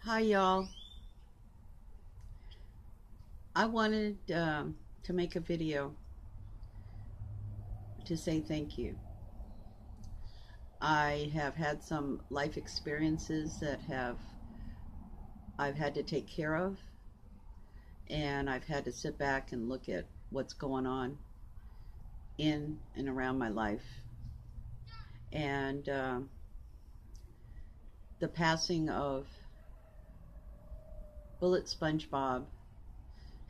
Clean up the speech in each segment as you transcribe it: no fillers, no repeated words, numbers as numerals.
Hi, y'all. I wanted to make a video to say thank you. I have had some life experiences that I've had to take care of, and I've had to sit back and look at what's going on in and around my life. And the passing of Bullet SpongeBob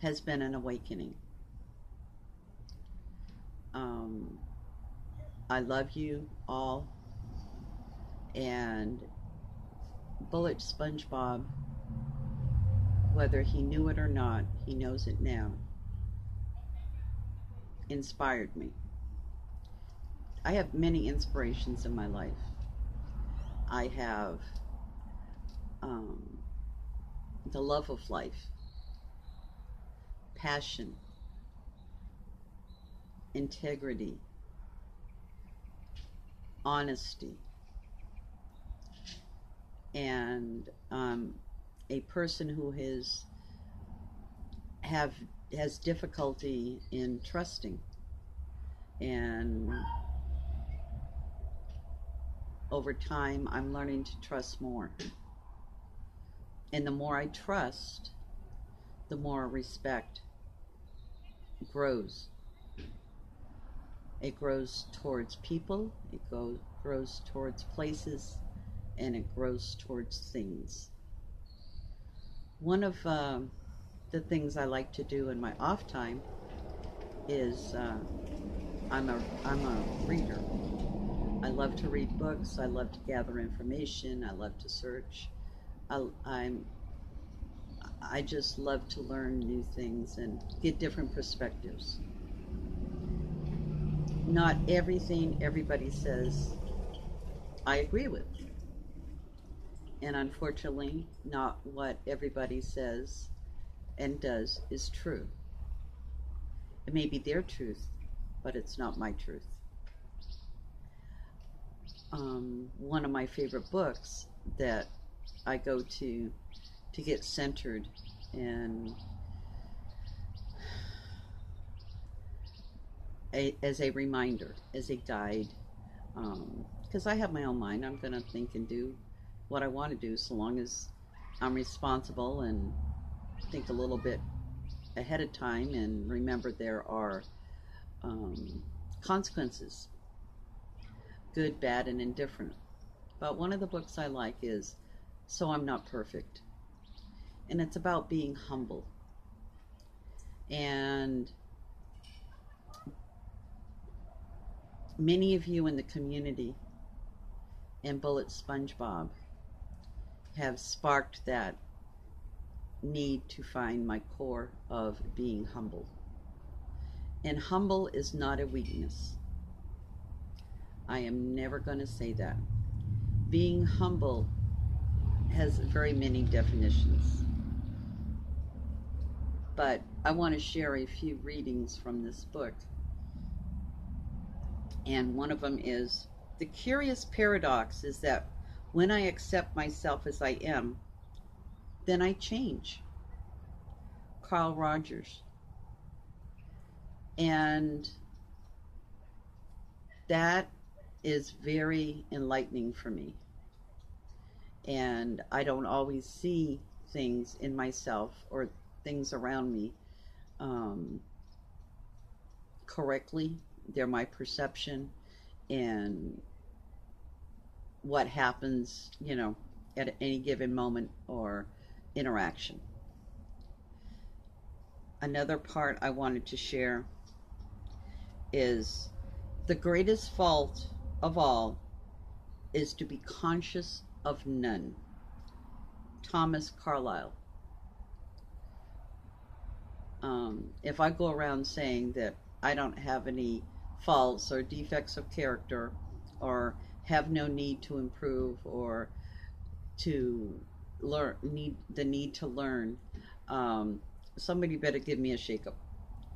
has been an awakening. Um, I love you all, and Bullet SpongeBob, whether he knew it or not, he knows it now, inspired me. I have many inspirations in my life. I have um, the love of life, passion, integrity, honesty, and a person who have has difficulty in trusting, and over time I'm learning to trust more, and the more I trust, the more respect grows. It grows towards people, grows towards places, and it grows towards things. One of the things I like to do in my off time is I'm a reader. I love to read books. I love to gather information. I love to search. I'm I just love to learn new things and get different perspectives. Not everything everybody says I agree with, and unfortunately, not what everybody says and does is true. It may be their truth, but it's not my truth. One of my favorite books that I go to get centered and as a reminder, as a guide, because I have my own mind. I'm going to think and do what I want to do so long as I'm responsible and think a little bit ahead of time and remember there are consequences, good, bad, and indifferent. But one of the books I like is So I'm Not Perfect. And it's about being humble. And many of you in the community and Bullet SpongeBob have sparked that need to find my core of being humble. And humble is not a weakness. I am never going to say that. Being humble has very many definitions. But I want to share a few readings from this book. And one of them is, the curious paradox is that when I accept myself as I am, then I change. Carl Rogers. And that is very enlightening for me. And I don't always see things in myself or things around me correctly. They're my perception and what happens, at any given moment or interaction. Another part I wanted to share is the greatest fault of all is to be conscious of none. Thomas Carlyle. If I go around saying that I don't have any faults or defects of character or have no need to improve or to need to learn, somebody better give me a shake-up.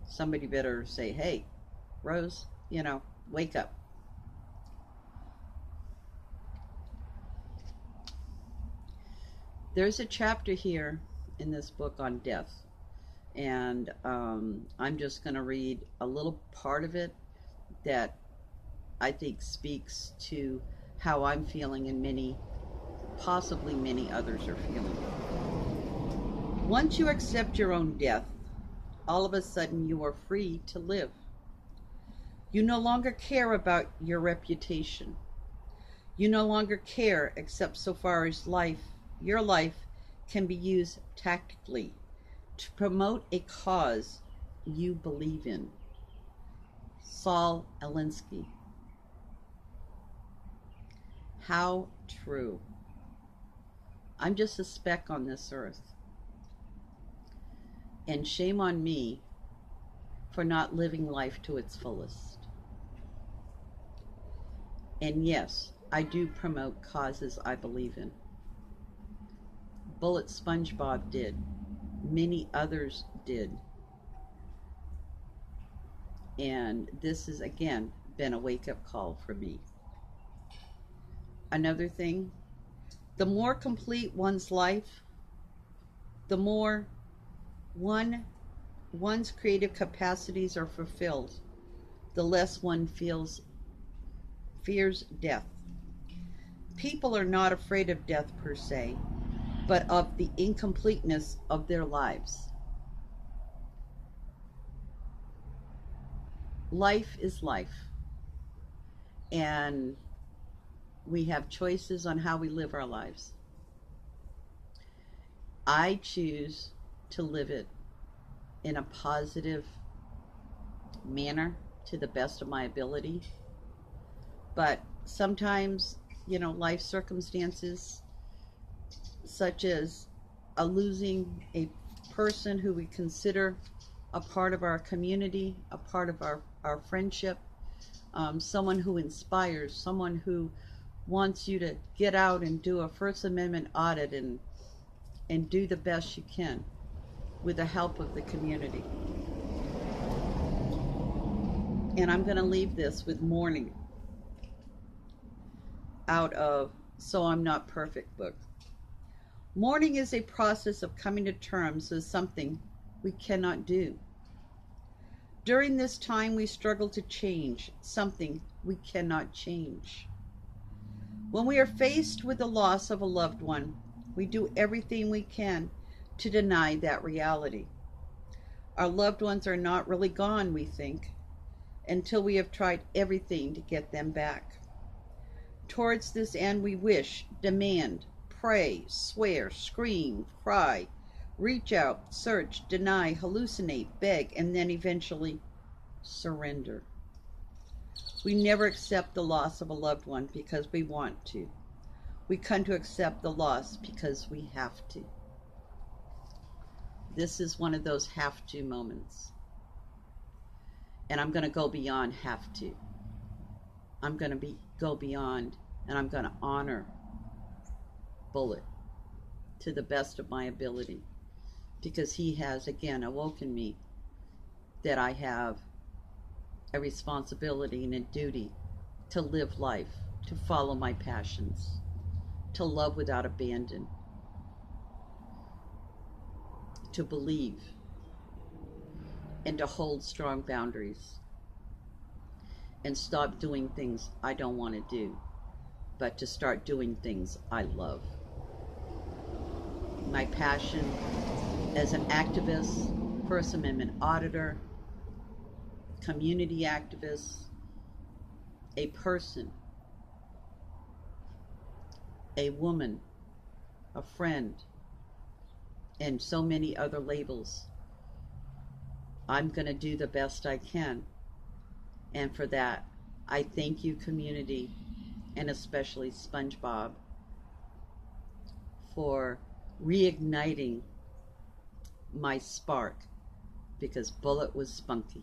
Somebody better say, hey, Rose, wake up. There's a chapter here in this book on death, and I'm just going to read a little part of it that I think speaks to how I'm feeling and possibly many others are feeling. Once you accept your own death, all of a sudden you are free to live. You no longer care about your reputation. You no longer care except so far as your life can be used tactically to promote a cause you believe in. Saul Alinsky. How true. I'm just a speck on this earth. And shame on me for not living life to its fullest. And yes, I do promote causes I believe in. Bullet SpongeBob did. Many others did. And this has, again, been a wake-up call for me. Another thing, the more complete one's life, the more one's creative capacities are fulfilled, the less one fears death. People are not afraid of death per se, but of the incompleteness of their lives. Life is life, and we have choices on how we live our lives. I choose to live it in a positive manner to the best of my ability. But sometimes, life circumstances such as losing a person who we consider a part of our community, a part of our friendship, someone who inspires, someone who wants you to get out and do a First Amendment audit and do the best you can with the help of the community. And I'm going to leave this with mourning out of So I'm Not Perfect book. Mourning is a process of coming to terms with something we cannot do. During this time, we struggle to change something we cannot change. When we are faced with the loss of a loved one, we do everything we can to deny that reality. Our loved ones are not really gone, we think, until we have tried everything to get them back. Towards this end, we wish, demand, pray, swear, scream, cry, reach out, search, deny, hallucinate, beg, and then eventually surrender. We never accept the loss of a loved one because we want to. We come to accept the loss because we have to. This is one of those have to moments. And I'm going to go beyond have to. I'm going to go beyond, and I'm going to honor Bullet to the best of my ability, because he has, again, awoken me that I have a responsibility and a duty to live life, to follow my passions, to love without abandon, to believe, and to hold strong boundaries, and stop doing things I don't want to do, but to start doing things I love. My passion as an activist, First Amendment auditor, community activist, a person, a woman, a friend, and so many other labels. I'm going to do the best I can. And for that, I thank you, community, and especially SpongeBob, for reigniting my spark, because Bullet was spunky.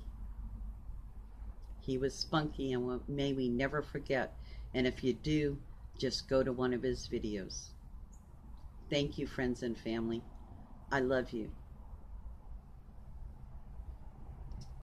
He was spunky, and may we never forget. And if you do, just go to one of his videos. Thank you, friends and family. I love you.